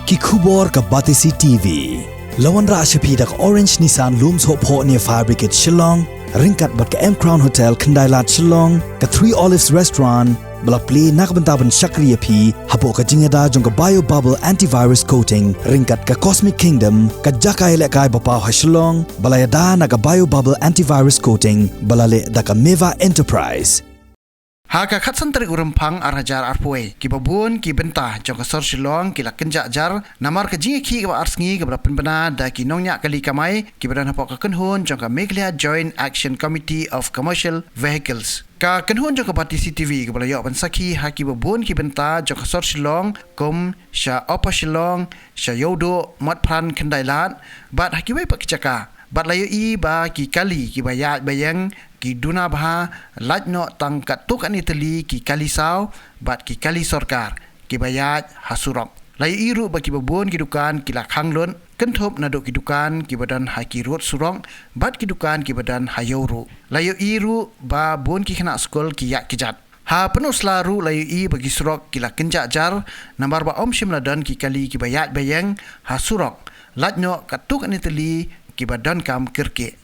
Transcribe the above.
Kikubor ka Batisi TV. Lawan ra asyapi dak Orange Nissan Looms Hope Ho near Fire Brigade Shillong, ringkat bat ka M Crown Hotel Kendailat Shillong, ka Three Olives Restaurant, balak play nakabentaban Shakriya P, hapo ka jingada jong ka Bio Bubble Antivirus Coating, ringkat ka Cosmic Kingdom, ka Jakay Lekay Bapaw ha Shillong, balayada na ka Bio Bubble Antivirus Coating, balale da ka Meva Enterprise. Haka khatsan tarik urempang arhajar arpoe ki babun ki bentah jong ka sor Shillong ki laken jar namar ka jingi ki ka arsngi ka brapen bana da ki nongnya kali kamai ki badan hapok ka kenhun jong ka Meghalaya Joint Action Committee of Commercial Vehicles ka kenhun jong ka Batisi TV ka balayo ban sakhi ha ki babun ki bentah jong ka sor Shillong kom sha opa Shillong sha yodo mat pran kendailat bat hakiwai pak chaka bat layo I ba ki kali ki bayat bayang ki duna bha lajno tangkat tuk an Itali ki kali saw bat ki kali sorkar ki bayat hasurok layo iru ba ki babon ki dukan ki lakhang lon kenthop na do ki dukan ki badan ha ki rot surong bat ki dukan ki badan hayoru layo iru ba bon ki khana skol ki yak ki jat ha penuh selaru layu I bagi surok kila kenjak jar nambar ba om shimladan ki kali ki bayat bayang ha surok lajno katuk an Itali ki badan kam kirke